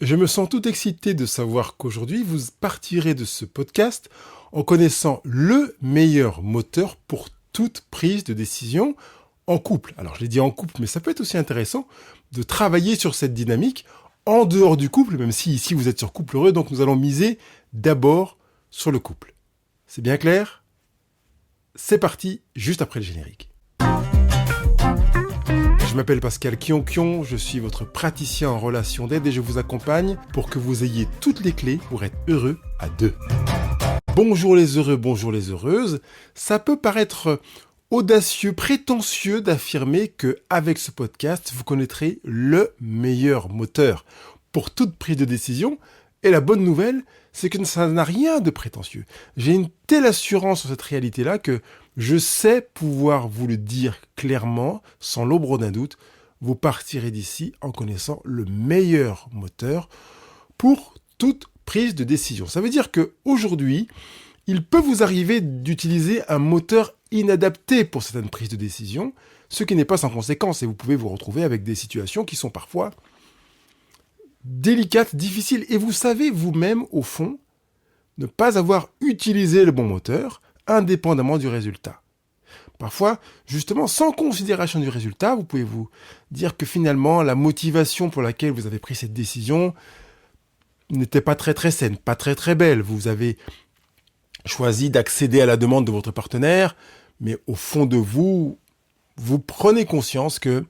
Je me sens tout excité de savoir qu'aujourd'hui, vous partirez de ce podcast en connaissant le meilleur moteur pour toute prise de décision en couple. Alors, je l'ai dit en couple, mais ça peut être aussi intéressant de travailler sur cette dynamique en dehors du couple, même si ici vous êtes sur couple heureux, donc nous allons miser d'abord sur le couple. C'est bien clair ? C'est parti, juste après le générique. Je m'appelle Pascal Kionkion, je suis votre praticien en relation d'aide et je vous accompagne pour que vous ayez toutes les clés pour être heureux à deux. Bonjour les heureux, bonjour les heureuses. Ça peut paraître audacieux, prétentieux d'affirmer que avec ce podcast, vous connaîtrez le meilleur moteur pour toute prise de décision. Et la bonne nouvelle, c'est que ça n'a rien de prétentieux. J'ai une telle assurance sur cette réalité-là que je sais pouvoir vous le dire clairement, sans l'ombre d'un doute. Vous partirez d'ici en connaissant le meilleur moteur pour toute prise de décision. Ça veut dire qu'aujourd'hui, il peut vous arriver d'utiliser un moteur inadapté pour certaines prises de décision, ce qui n'est pas sans conséquence. Et vous pouvez vous retrouver avec des situations qui sont parfois délicates, difficiles. Et vous savez vous-même, au fond, ne pas avoir utilisé le bon moteur, indépendamment du résultat. Parfois, justement, sans considération du résultat, vous pouvez vous dire que finalement, la motivation pour laquelle vous avez pris cette décision n'était pas très très saine, pas très très belle. Vous avez choisi d'accéder à la demande de votre partenaire, mais au fond de vous, vous prenez conscience que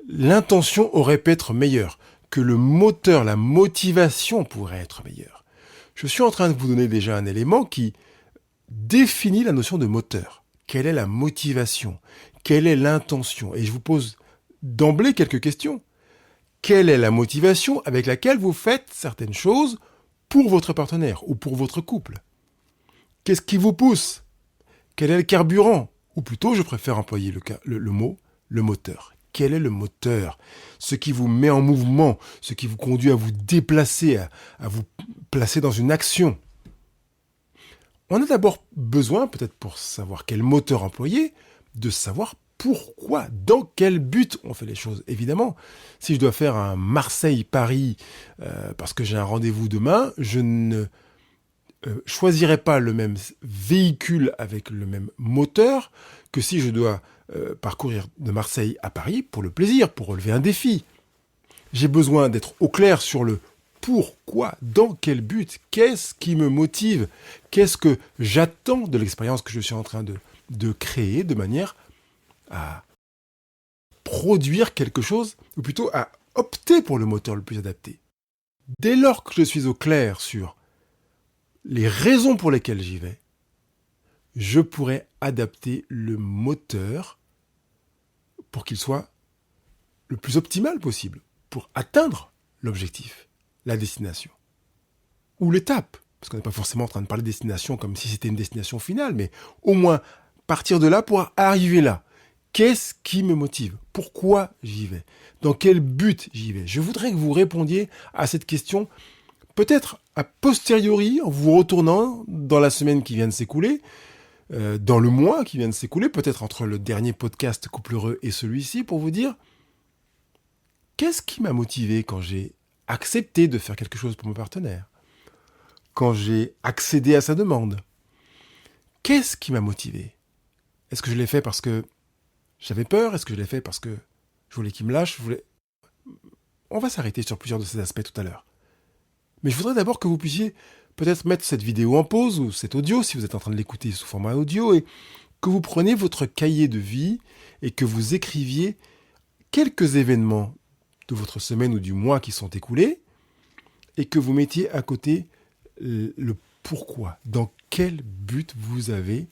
l'intention aurait pu être meilleure, que le moteur, la motivation pourrait être meilleure. Je suis en train de vous donner déjà un élément qui définit la notion de moteur. Quelle est la motivation ? Quelle est l'intention ? Et je vous pose d'emblée quelques questions. Quelle est la motivation avec laquelle vous faites certaines choses pour votre partenaire ou pour votre couple ? Qu'est-ce qui vous pousse ? Quel est le carburant ? Ou plutôt, je préfère employer le mot, le moteur. Quel est le moteur ? Ce qui vous met en mouvement, ce qui vous conduit à vous déplacer, à vous placer dans une action. On a d'abord besoin, peut-être pour savoir quel moteur employer, de savoir pourquoi, dans quel but on fait les choses. Évidemment, si je dois faire un Marseille-Paris parce que j'ai un rendez-vous demain, je ne choisirai pas le même véhicule avec le même moteur que si je dois parcourir de Marseille à Paris pour le plaisir, pour relever un défi. J'ai besoin d'être au clair sur le pourquoi, dans quel but, qu'est-ce qui me motive, qu'est-ce que j'attends de l'expérience que je suis en train de créer de manière à produire quelque chose, ou plutôt à opter pour le moteur le plus adapté. Dès lors que je suis au clair sur les raisons pour lesquelles j'y vais, je pourrais adapter le moteur pour qu'il soit le plus optimal possible, pour atteindre l'objectif, la destination, ou l'étape, parce qu'on n'est pas forcément en train de parler de destination comme si c'était une destination finale, mais au moins partir de là pour arriver là. Qu'est-ce qui me motive ? Pourquoi j'y vais ? Dans quel but j'y vais ? Je voudrais que vous répondiez à cette question, peut-être a posteriori, en vous retournant dans la semaine qui vient de s'écouler, dans le mois qui vient de s'écouler, peut-être entre le dernier podcast Couple Heureux et celui-ci, pour vous dire qu'est-ce qui m'a motivé quand j'ai accepté de faire quelque chose pour mon partenaire, quand j'ai accédé à sa demande. Qu'est-ce qui m'a motivé ? Est-ce que je l'ai fait parce que j'avais peur ? Est-ce que je l'ai fait parce que je voulais qu'il me lâche ? On va s'arrêter sur plusieurs de ces aspects tout à l'heure. Mais je voudrais d'abord que vous puissiez peut-être mettre cette vidéo en pause ou cet audio, si vous êtes en train de l'écouter sous format audio, et que vous preniez votre cahier de vie et que vous écriviez quelques événements de votre semaine ou du mois qui sont écoulés et que vous mettiez à côté le pourquoi, dans quel but vous avez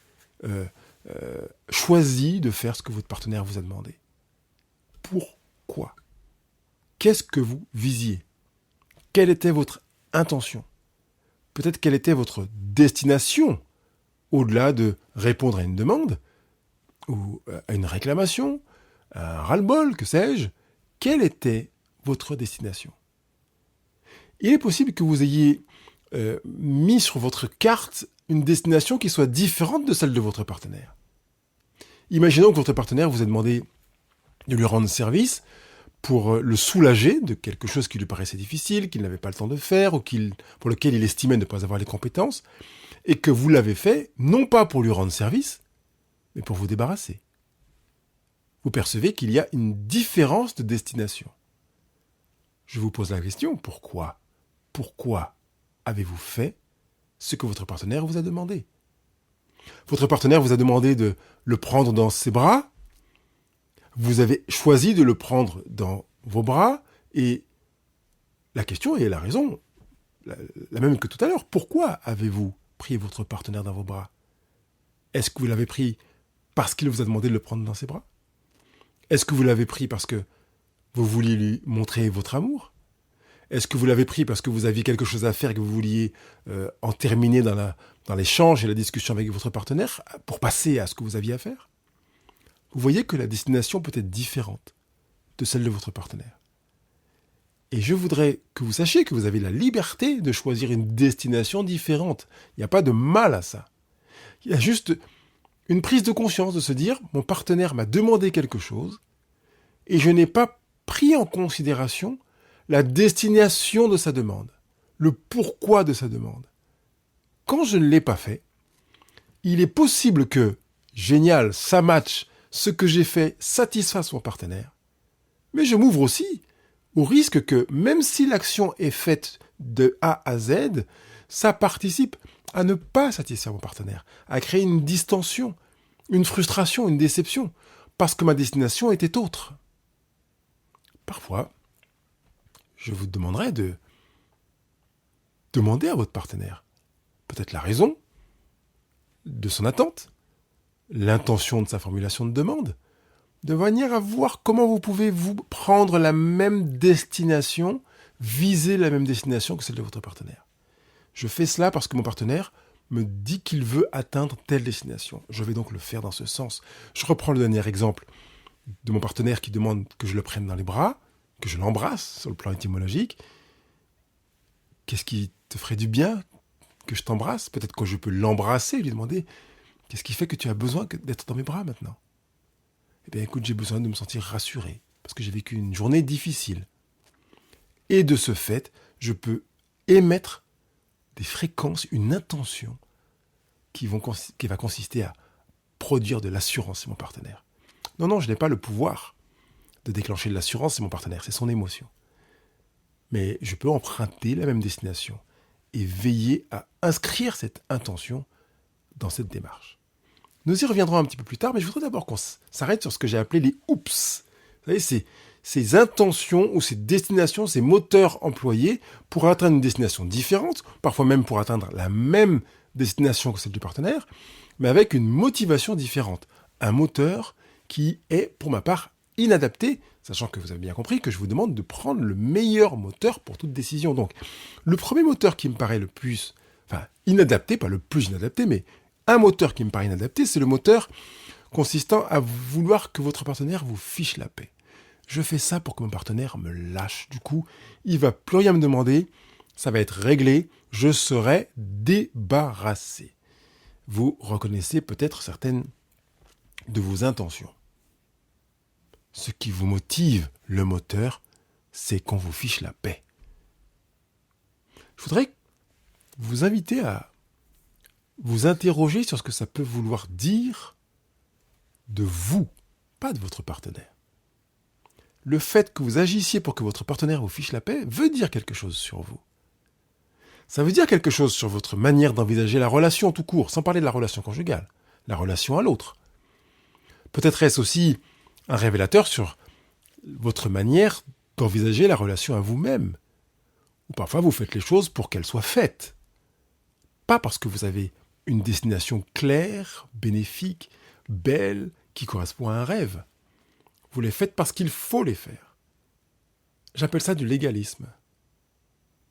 choisi de faire ce que votre partenaire vous a demandé. Pourquoi ? Qu'est-ce que vous visiez ? Quelle était votre intention ? Peut-être quelle était votre destination, au-delà de répondre à une demande, ou à une réclamation, à un ras-le-bol, que sais-je. Quelle était votre destination ? Il est possible que vous ayez mis sur votre carte une destination qui soit différente de celle de votre partenaire. Imaginons que votre partenaire vous ait demandé de lui rendre service pour le soulager de quelque chose qui lui paraissait difficile, qu'il n'avait pas le temps de faire, ou pour lequel il estimait ne pas avoir les compétences, et que vous l'avez fait, non pas pour lui rendre service, mais pour vous débarrasser. Vous percevez qu'il y a une différence de destination. Je vous pose la question, pourquoi avez-vous fait ce que votre partenaire vous a demandé? Votre partenaire vous a demandé de le prendre dans ses bras. Vous avez choisi de le prendre dans vos bras. Et la question et la raison, la même que tout à l'heure. Pourquoi avez-vous pris votre partenaire dans vos bras? Est-ce que vous l'avez pris parce qu'il vous a demandé de le prendre dans ses bras? Est-ce que vous l'avez pris parce que vous vouliez lui montrer votre amour? Est-ce que vous l'avez pris parce que vous aviez quelque chose à faire et que vous vouliez en terminer dans l'échange et la discussion avec votre partenaire pour passer à ce que vous aviez à faire? Vous voyez que la destination peut être différente de celle de votre partenaire. Et je voudrais que vous sachiez que vous avez la liberté de choisir une destination différente. Il n'y a pas de mal à ça. Il y a juste une prise de conscience de se dire, mon partenaire m'a demandé quelque chose et je n'ai pas pris en considération la destination de sa demande, le pourquoi de sa demande. Quand je ne l'ai pas fait, il est possible que, génial, ça match, ce que j'ai fait satisfasse mon partenaire, mais je m'ouvre aussi au risque que, même si l'action est faite de A à Z, ça participe à ne pas satisfaire mon partenaire, à créer une distension, une frustration, une déception, parce que ma destination était autre. Parfois, je vous demanderai de demander à votre partenaire peut-être la raison de son attente, l'intention de sa formulation de demande, de manière à voir comment vous pouvez vous prendre la même destination, viser la même destination que celle de votre partenaire. Je fais cela parce que mon partenaire me dit qu'il veut atteindre telle destination. Je vais donc le faire dans ce sens. Je reprends le dernier exemple de mon partenaire qui demande que je le prenne dans les bras, que je l'embrasse sur le plan étymologique. Qu'est-ce qui te ferait du bien que je t'embrasse? Peut-être que je peux l'embrasser et lui demander « Qu'est-ce qui fait que tu as besoin d'être dans mes bras maintenant ?» Eh bien écoute, j'ai besoin de me sentir rassuré parce que j'ai vécu une journée difficile. Et de ce fait, je peux émettre des fréquences, une intention qui va consister à produire de l'assurance chez mon partenaire. Non, je n'ai pas le pouvoir de déclencher de l'assurance chez mon partenaire, c'est son émotion. Mais je peux emprunter la même destination et veiller à inscrire cette intention dans cette démarche. Nous y reviendrons un petit peu plus tard, mais je voudrais d'abord qu'on s'arrête sur ce que j'ai appelé les « oups ». Vous savez, ces intentions ou ces destinations, ces moteurs employés pour atteindre une destination différente, parfois même pour atteindre la même destination que celle du partenaire, mais avec une motivation différente. Un moteur qui est, pour ma part, inadapté, sachant que vous avez bien compris que je vous demande de prendre le meilleur moteur pour toute décision. Donc, le premier moteur qui me paraît le plus, inadapté, pas le plus inadapté, mais un moteur qui me paraît inadapté, c'est le moteur consistant à vouloir que votre partenaire vous fiche la paix. Je fais ça pour que mon partenaire me lâche. Du coup, il va plus rien me demander, ça va être réglé, je serai débarrassé. Vous reconnaissez peut-être certaines de vos intentions. Ce qui vous motive, le moteur, c'est qu'on vous fiche la paix. Je voudrais vous inviter à vous interroger sur ce que ça peut vouloir dire de vous, pas de votre partenaire. Le fait que vous agissiez pour que votre partenaire vous fiche la paix veut dire quelque chose sur vous. Ça veut dire quelque chose sur votre manière d'envisager la relation tout court, sans parler de la relation conjugale, la relation à l'autre. Peut-être est-ce aussi un révélateur sur votre manière d'envisager la relation à vous-même. Ou parfois vous faites les choses pour qu'elles soient faites. Pas parce que vous avez une destination claire, bénéfique, belle, qui correspond à un rêve. Vous les faites parce qu'il faut les faire. J'appelle ça du légalisme.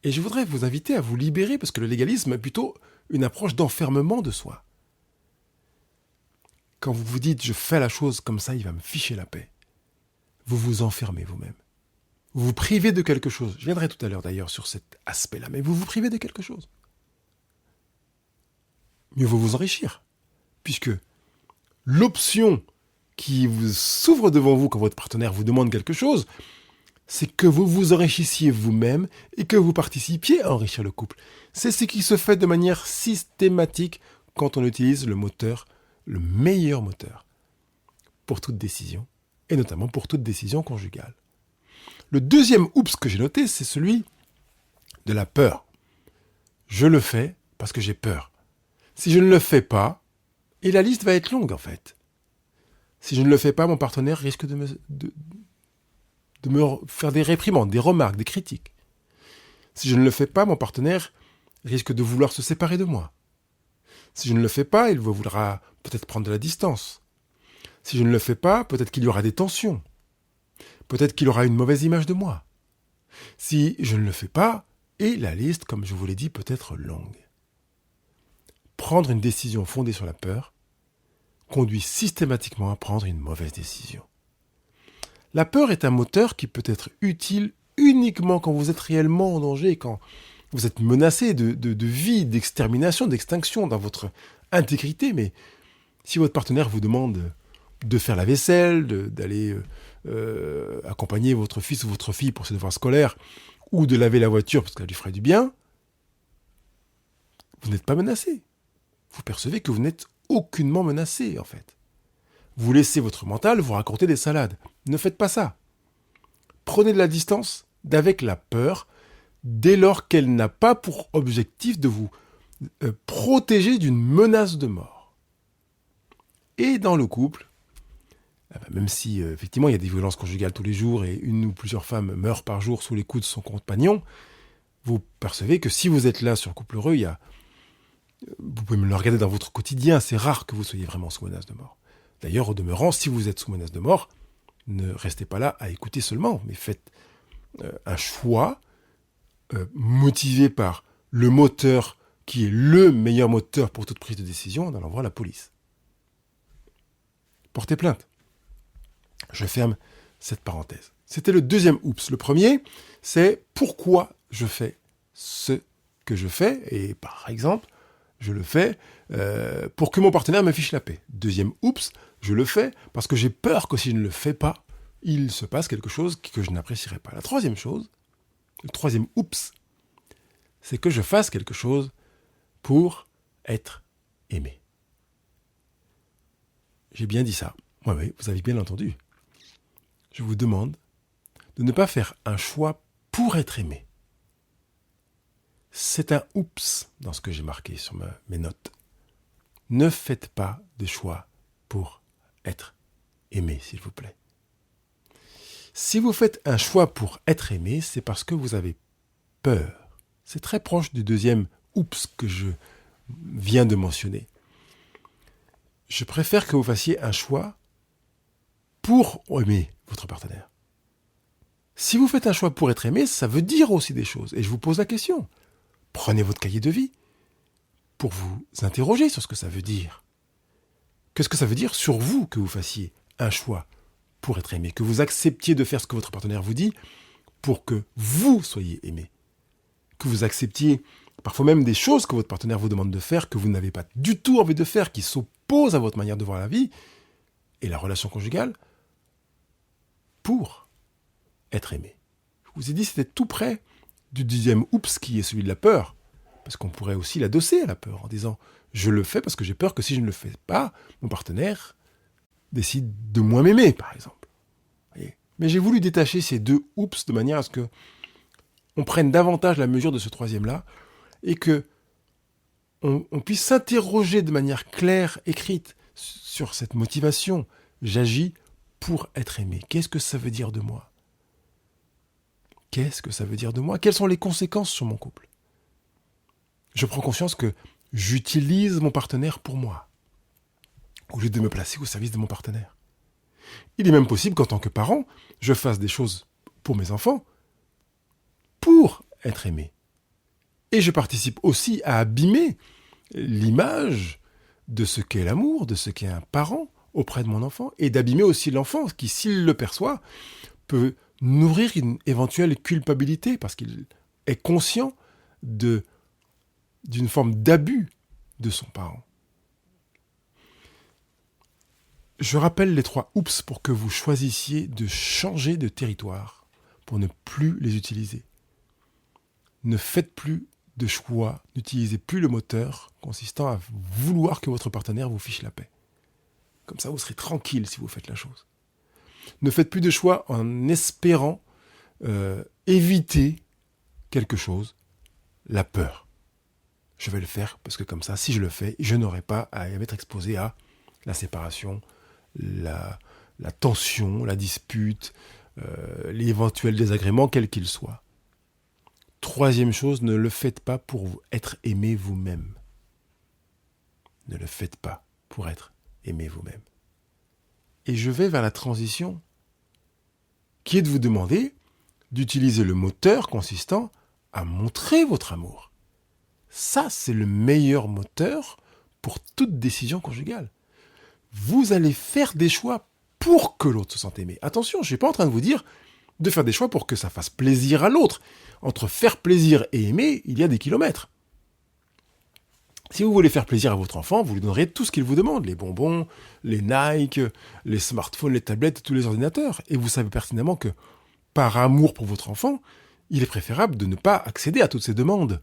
Et je voudrais vous inviter à vous libérer parce que le légalisme est plutôt une approche d'enfermement de soi. Quand vous vous dites « je fais la chose comme ça, il va me ficher la paix », vous vous enfermez vous-même. Vous vous privez de quelque chose. Je viendrai tout à l'heure d'ailleurs sur cet aspect-là, mais vous vous privez de quelque chose. Mieux vaut vous enrichir, puisque l'option qui vous s'ouvre devant vous quand votre partenaire vous demande quelque chose, c'est que vous vous enrichissiez vous-même et que vous participiez à enrichir le couple. C'est ce qui se fait de manière systématique quand on utilise le moteur, le meilleur moteur, pour toute décision, et notamment pour toute décision conjugale. Le deuxième oups que j'ai noté, c'est celui de la peur. Je le fais parce que j'ai peur. Si je ne le fais pas, et la liste va être longue en fait. Si je ne le fais pas, mon partenaire risque de me faire des réprimandes, des remarques, des critiques. Si je ne le fais pas, mon partenaire risque de vouloir se séparer de moi. Si je ne le fais pas, il voudra peut-être prendre de la distance. Si je ne le fais pas, peut-être qu'il y aura des tensions. Peut-être qu'il aura une mauvaise image de moi. Si je ne le fais pas, et la liste, comme je vous l'ai dit, peut être longue. Prendre une décision fondée sur la peur conduit systématiquement à prendre une mauvaise décision. La peur est un moteur qui peut être utile uniquement quand vous êtes réellement en danger, quand vous êtes menacé de vie, d'extermination, d'extinction dans votre intégrité. Mais si votre partenaire vous demande de faire la vaisselle, d'aller accompagner votre fils ou votre fille pour ses devoirs scolaires, ou de laver la voiture parce qu'elle lui ferait du bien, vous n'êtes pas menacé. Vous percevez que vous n'êtes aucunement menacé, en fait. Vous laissez votre mental vous raconter des salades. Ne faites pas ça. Prenez de la distance d'avec la peur dès lors qu'elle n'a pas pour objectif de vous protéger d'une menace de mort. Et dans le couple, même si effectivement il y a des violences conjugales tous les jours et une ou plusieurs femmes meurent par jour sous les coups de son compagnon, vous percevez que si vous êtes là sur Couple Heureux, vous pouvez me le regarder dans votre quotidien, c'est rare que vous soyez vraiment sous menace de mort. D'ailleurs, au demeurant, si vous êtes sous menace de mort, ne restez pas là à écouter seulement, mais faites un choix motivé par le moteur qui est le meilleur moteur pour toute prise de décision en allant voir la police. Portez plainte. Je ferme cette parenthèse. C'était le deuxième oups. Le premier, c'est pourquoi je fais ce que je fais. Et par exemple, je le fais pour que mon partenaire me fiche la paix. Deuxième oups, je le fais parce que j'ai peur que si je ne le fais pas, il se passe quelque chose que je n'apprécierai pas. La troisième chose, le troisième oups, c'est que je fasse quelque chose pour être aimé. J'ai bien dit ça. Oui, vous avez bien entendu. Je vous demande de ne pas faire un choix pour être aimé. C'est un oups dans ce que j'ai marqué sur mes notes. Ne faites pas de choix pour être aimé, s'il vous plaît. Si vous faites un choix pour être aimé, c'est parce que vous avez peur. C'est très proche du deuxième oups que je viens de mentionner. Je préfère que vous fassiez un choix pour aimer votre partenaire. Si vous faites un choix pour être aimé, ça veut dire aussi des choses. Et je vous pose la question. Prenez votre cahier de vie pour vous interroger sur ce que ça veut dire. Qu'est-ce que ça veut dire sur vous que vous fassiez un choix pour être aimé, que vous acceptiez de faire ce que votre partenaire vous dit pour que vous soyez aimé, que vous acceptiez parfois même des choses que votre partenaire vous demande de faire, que vous n'avez pas du tout envie de faire, qui s'opposent à votre manière de voir la vie et la relation conjugale, pour être aimé. Je vous ai dit, c'était tout près du deuxième oups qui est celui de la peur. Parce qu'on pourrait aussi l'adosser à la peur en disant « je le fais parce que j'ai peur que si je ne le fais pas, mon partenaire décide de moins m'aimer, par exemple. » Voyez. Mais j'ai voulu détacher ces deux oups de manière à ce que on prenne davantage la mesure de ce troisième-là et que on puisse s'interroger de manière claire, écrite, sur cette motivation. J'agis pour être aimé. Qu'est-ce que ça veut dire de moi ? Qu'est-ce que ça veut dire de moi ? Quelles sont les conséquences sur mon couple ? Je prends conscience que j'utilise mon partenaire pour moi, au lieu de me placer au service de mon partenaire. Il est même possible qu'en tant que parent, je fasse des choses pour mes enfants pour être aimé. Et je participe aussi à abîmer l'image de ce qu'est l'amour, de ce qu'est un parent auprès de mon enfant, et d'abîmer aussi l'enfant, qui, s'il le perçoit, peut nourrir une éventuelle culpabilité, parce qu'il est conscient d'une forme d'abus de son parent. Je rappelle les 3 oups pour que vous choisissiez de changer de territoire pour ne plus les utiliser. Ne faites plus de choix, n'utilisez plus le moteur consistant à vouloir que votre partenaire vous fiche la paix. Comme ça, vous serez tranquille si vous faites la chose. Ne faites plus de choix en espérant éviter quelque chose, la peur. Je vais le faire parce que comme ça, si je le fais, je n'aurai pas à être exposé à la séparation, la tension, la dispute, l'éventuel désagrément, quel qu'il soit. Troisième chose, ne le faites pas pour être aimé vous-même. Ne le faites pas pour être aimé vous-même. Et je vais vers la transition qui est de vous demander d'utiliser le moteur consistant à montrer votre amour. Ça, c'est le meilleur moteur pour toute décision conjugale. Vous allez faire des choix pour que l'autre se sente aimé. Attention, je ne suis pas en train de vous dire de faire des choix pour que ça fasse plaisir à l'autre. Entre faire plaisir et aimer, il y a des kilomètres. Si vous voulez faire plaisir à votre enfant, vous lui donnerez tout ce qu'il vous demande, les bonbons, les Nike, les smartphones, les tablettes, tous les ordinateurs. Et vous savez pertinemment que, par amour pour votre enfant, il est préférable de ne pas accéder à toutes ces demandes.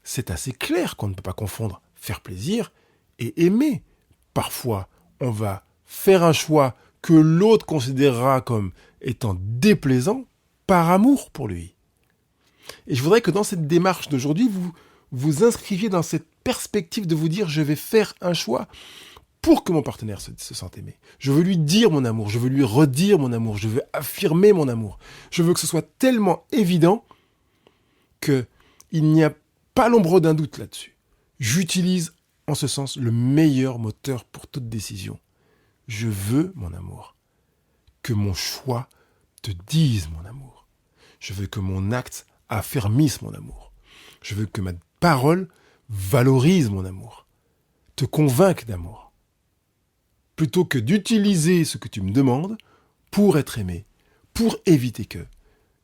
C'est assez clair qu'on ne peut pas confondre faire plaisir et aimer. Parfois, on va faire un choix que l'autre considérera comme étant déplaisant par amour pour lui. Et je voudrais que dans cette démarche d'aujourd'hui, vous vous inscriviez dans cette perspective de vous dire je vais faire un choix pour que mon partenaire se sente aimé. Je veux lui dire mon amour, je veux lui redire mon amour, je veux affirmer mon amour. Je veux que ce soit tellement évident qu'il n'y a pas l'ombre d'un doute là-dessus. J'utilise en ce sens le meilleur moteur pour toute décision. Je veux mon amour. Que mon choix te dise mon amour. Je veux que mon acte affermisse mon amour. Je veux que ma parole valorise mon amour. Te convainque d'amour. Plutôt que d'utiliser ce que tu me demandes pour être aimé, pour éviter que,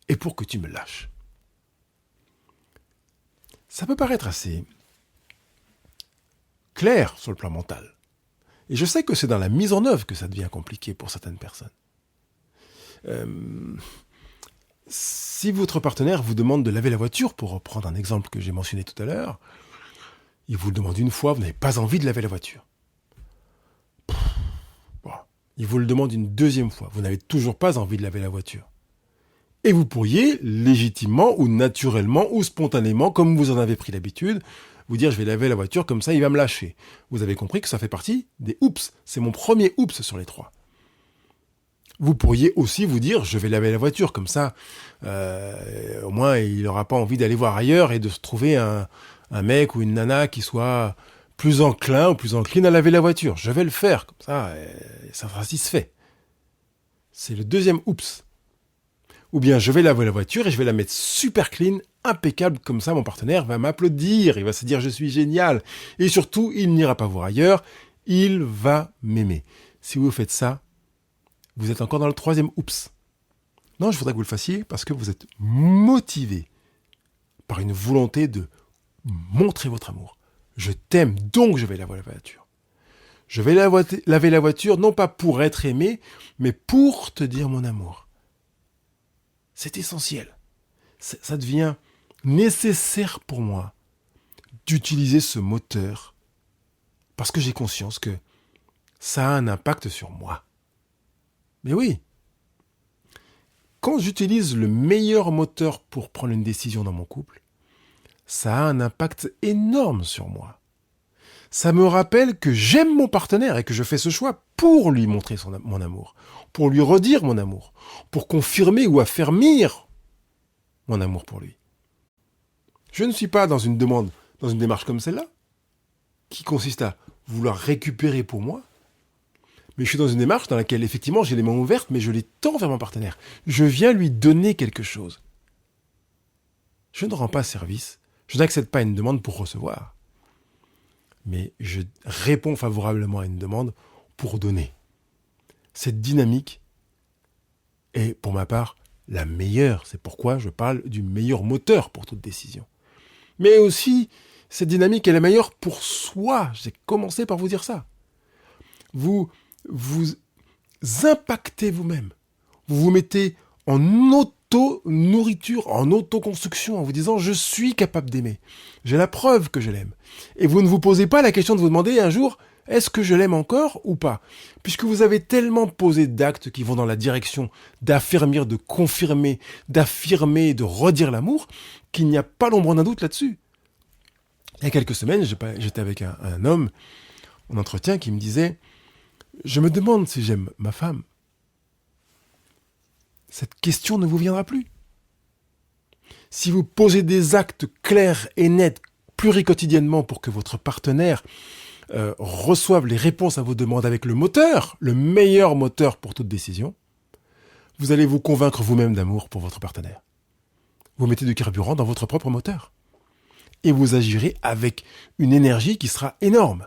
et pour que tu me lâches. Ça peut paraître assez clair sur le plan mental. Et je sais que c'est dans la mise en œuvre que ça devient compliqué pour certaines personnes. Si votre partenaire vous demande de laver la voiture, pour reprendre un exemple que j'ai mentionné tout à l'heure, il vous le demande une fois, vous n'avez pas envie de laver la voiture. Il vous le demande une deuxième fois, vous n'avez toujours pas envie de laver la voiture. Et vous pourriez légitimement ou naturellement ou spontanément, comme vous en avez pris l'habitude, vous dire je vais laver la voiture, comme ça il va me lâcher. Vous avez compris que ça fait partie des oups. C'est mon premier oups sur les 3. Vous pourriez aussi vous dire je vais laver la voiture, comme ça au moins il n'aura pas envie d'aller voir ailleurs et de se trouver un mec ou une nana qui soit plus enclin ou plus encline à laver la voiture. Je vais le faire, comme ça ça sera satisfait. C'est le deuxième oups. Ou bien je vais laver la voiture et je vais la mettre super clean, impeccable, comme ça mon partenaire va m'applaudir, il va se dire je suis génial. Et surtout, il n'ira pas voir ailleurs, il va m'aimer. Si vous faites ça, vous êtes encore dans le troisième oups. Non, je voudrais que vous le fassiez parce que vous êtes motivé par une volonté de montrer votre amour. Je t'aime, donc je vais laver la voiture. Je vais laver la voiture, non pas pour être aimé, mais pour te dire mon amour. C'est essentiel. Ça devient nécessaire pour moi d'utiliser ce moteur parce que j'ai conscience que ça a un impact sur moi. Mais oui, quand j'utilise le meilleur moteur pour prendre une décision dans mon couple, ça a un impact énorme sur moi. Ça me rappelle que j'aime mon partenaire et que je fais ce choix pour lui montrer mon amour, pour lui redire mon amour, pour confirmer ou affermir mon amour pour lui. Je ne suis pas dans une démarche comme celle-là, qui consiste à vouloir récupérer pour moi, mais je suis dans une démarche dans laquelle effectivement j'ai les mains ouvertes, mais je les tends vers mon partenaire. Je viens lui donner quelque chose. Je ne rends pas service, je n'accepte pas une demande pour recevoir. Mais je réponds favorablement à une demande pour donner. Cette dynamique est, pour ma part, la meilleure. C'est pourquoi je parle du meilleur moteur pour toute décision. Mais aussi, cette dynamique est la meilleure pour soi. J'ai commencé par vous dire ça. Vous impactez vous-même. Vous vous mettez en auto-nourriture, en auto-construction, en vous disant « je suis capable d'aimer, j'ai la preuve que je l'aime ». Et vous ne vous posez pas la question de vous demander un jour « est-ce que je l'aime encore ou pas ?» Puisque vous avez tellement posé d'actes qui vont dans la direction d'affermir, de confirmer, d'affirmer, de redire l'amour, qu'il n'y a pas l'ombre d'un doute là-dessus. Il y a quelques semaines, j'étais avec un homme en entretien qui me disait « je me demande si j'aime ma femme ». Cette question ne vous viendra plus. Si vous posez des actes clairs et nets pluriquotidiennement pour que votre partenaire reçoive les réponses à vos demandes avec le moteur, le meilleur moteur pour toute décision, vous allez vous convaincre vous-même d'amour pour votre partenaire. Vous mettez du carburant dans votre propre moteur. Et vous agirez avec une énergie qui sera énorme.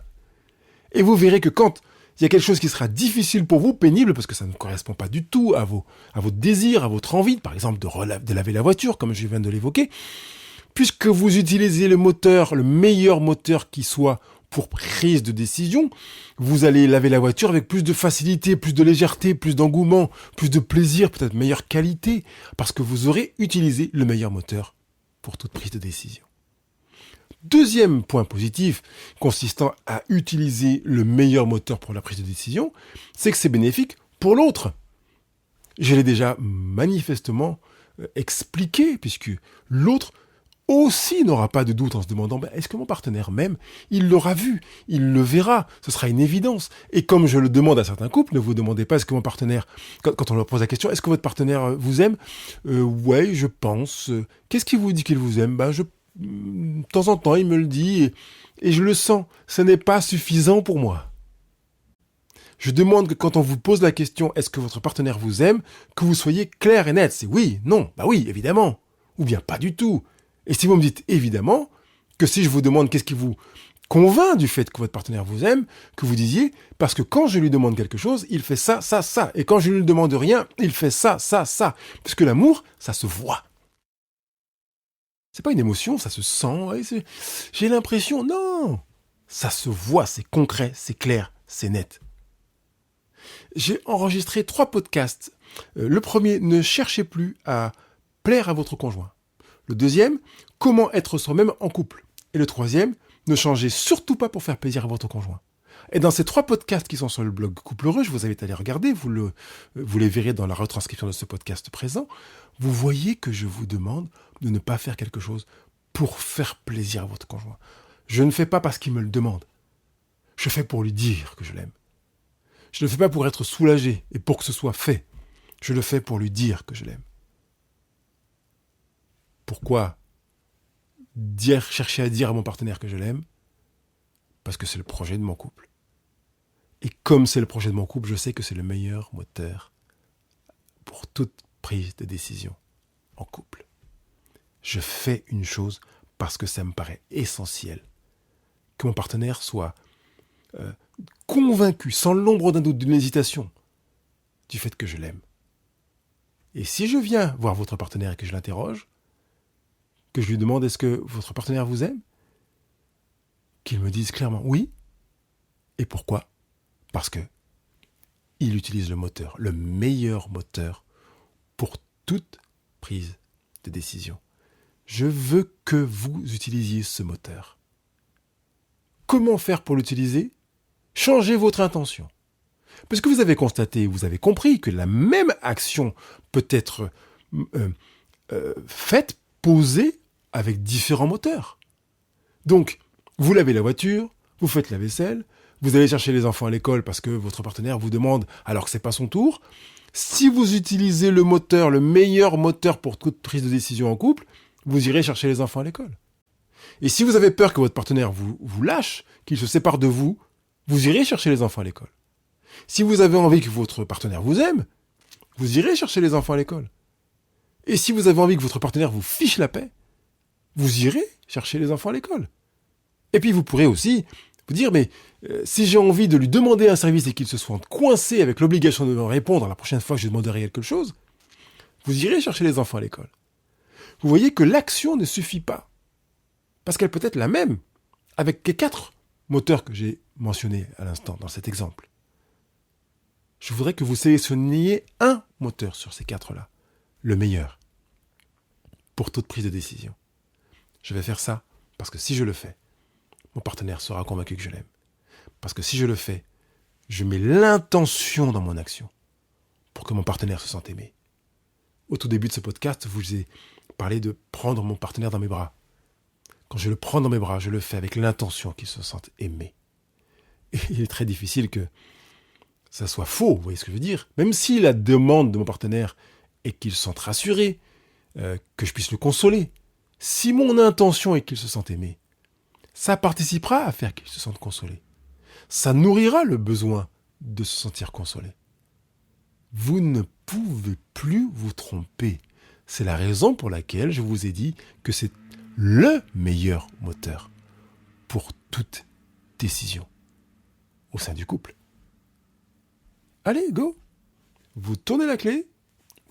Et vous verrez que quand il y a quelque chose qui sera difficile pour vous, pénible, parce que ça ne correspond pas du tout à vos désirs, à votre envie, par exemple de laver la voiture, comme je viens de l'évoquer, puisque vous utilisez le moteur, le meilleur moteur qui soit pour prise de décision, vous allez laver la voiture avec plus de facilité, plus de légèreté, plus d'engouement, plus de plaisir, peut-être meilleure qualité, parce que vous aurez utilisé le meilleur moteur pour toute prise de décision. Deuxième point positif consistant à utiliser le meilleur moteur pour la prise de décision, c'est que c'est bénéfique pour l'autre. Je l'ai déjà manifestement expliqué, puisque l'autre aussi n'aura pas de doute en se demandant est-ce que mon partenaire m'aime ? Il l'aura vu, il le verra, ce sera une évidence. Et comme je le demande à certains couples, ne vous demandez pas est-ce que mon partenaire, quand on leur pose la question, est-ce que votre partenaire vous aime ? Ouais, je pense. Qu'est-ce qui vous dit qu'il vous aime ? De temps en temps, il me le dit et je le sens. Ce n'est pas suffisant pour moi. Je demande que quand on vous pose la question « Est-ce que votre partenaire vous aime ?», que vous soyez clair et net. C'est oui, non, oui, évidemment. Ou bien pas du tout. Et si vous me dites évidemment, que si je vous demande qu'est-ce qui vous convainc du fait que votre partenaire vous aime, que vous disiez « Parce que quand je lui demande quelque chose, il fait ça, ça, ça. Et quand je ne lui demande rien, il fait ça, ça, ça. » Parce que l'amour, ça se voit. C'est pas une émotion, ça se sent. J'ai l'impression, non. Ça se voit, c'est concret, c'est clair, c'est net. J'ai enregistré 3 podcasts. Le premier, ne cherchez plus à plaire à votre conjoint. Le deuxième, comment être soi-même en couple. Et le troisième, ne changez surtout pas pour faire plaisir à votre conjoint. Et dans ces 3 podcasts qui sont sur le blog Couple Heureux, je vous invite à les regarder, vous les verrez dans la retranscription de ce podcast présent, vous voyez que je vous demande de ne pas faire quelque chose pour faire plaisir à votre conjoint. Je ne fais pas parce qu'il me le demande. Je fais pour lui dire que je l'aime. Je ne le fais pas pour être soulagé et pour que ce soit fait. Je le fais pour lui dire que je l'aime. Pourquoi chercher à dire à mon partenaire que je l'aime ? Parce que c'est le projet de mon couple. Et comme c'est le projet de mon couple, je sais que c'est le meilleur moteur pour toute prise de décision en couple. Je fais une chose parce que ça me paraît essentiel. Que mon partenaire soit convaincu, sans l'ombre d'un doute, d'une hésitation, du fait que je l'aime. Et si je viens voir votre partenaire et que je l'interroge, que je lui demande est-ce que votre partenaire vous aime ? Qu'il me dise clairement oui. Et pourquoi ? Parce que il utilise le moteur, le meilleur moteur pour toute prise de décision. Je veux que vous utilisiez ce moteur. Comment faire pour l'utiliser ? Changez votre intention. Parce que vous avez constaté, vous avez compris que la même action peut être faite, posée avec différents moteurs. Donc, vous lavez la voiture, vous faites la vaisselle, vous allez chercher les enfants à l'école parce que votre partenaire vous demande alors que c'est pas son tour. Si vous utilisez le moteur, le meilleur moteur pour toute prise de décision en couple, vous irez chercher les enfants à l'école. Et si vous avez peur que votre partenaire vous lâche, qu'il se sépare de vous, vous irez chercher les enfants à l'école. Si vous avez envie que votre partenaire vous aime, vous irez chercher les enfants à l'école. Et si vous avez envie que votre partenaire vous fiche la paix, vous irez chercher les enfants à l'école. Et puis vous pourrez aussi vous dire, mais si j'ai envie de lui demander un service et qu'il se soit coincé avec l'obligation de me répondre la prochaine fois que je lui demanderai quelque chose, vous irez chercher les enfants à l'école. Vous voyez que l'action ne suffit pas. Parce qu'elle peut être la même avec les 4 moteurs que j'ai mentionnés à l'instant dans cet exemple. Je voudrais que vous sélectionniez un moteur sur ces 4-là, le meilleur. pour toute prise de décision. Je vais faire ça parce que si je le fais, mon partenaire sera convaincu que je l'aime. Parce que si je le fais, je mets l'intention dans mon action pour que mon partenaire se sente aimé. Au tout début de ce podcast, je vous ai parlé de prendre mon partenaire dans mes bras. Quand je le prends dans mes bras, je le fais avec l'intention qu'il se sente aimé. Et il est très difficile que ça soit faux, vous voyez ce que je veux dire ? Même si la demande de mon partenaire est qu'il se sente rassuré, que je puisse le consoler, si mon intention est qu'il se sente aimé, ça participera à faire qu'il se sente consolé. Ça nourrira le besoin de se sentir consolé. Vous ne pouvez plus vous tromper. C'est la raison pour laquelle je vous ai dit que c'est le meilleur moteur pour toute décision au sein du couple. Allez, go! Vous tournez la clé,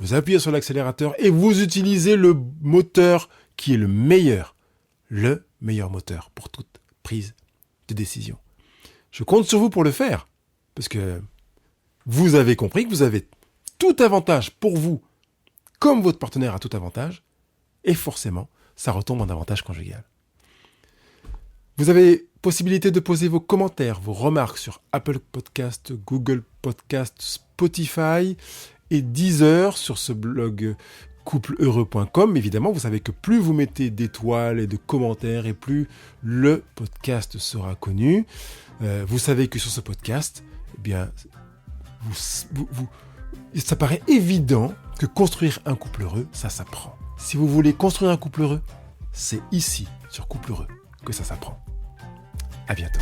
vous appuyez sur l'accélérateur et vous utilisez le moteur qui est le meilleur moteur pour toute prise de décision. Je compte sur vous pour le faire, parce que vous avez compris que vous avez tout avantage pour vous, comme votre partenaire a tout avantage, et forcément, ça retombe en avantage conjugal. Vous avez possibilité de poser vos commentaires, vos remarques sur Apple Podcast, Google Podcast, Spotify et Deezer sur ce blog coupleheureux.com. Évidemment, vous savez que plus vous mettez d'étoiles et de commentaires et plus le podcast sera connu. Vous savez que sur ce podcast, eh bien, ça paraît évident que construire un couple heureux, ça s'apprend. Si vous voulez construire un couple heureux, c'est ici, sur Couple Heureux, que ça s'apprend. À bientôt.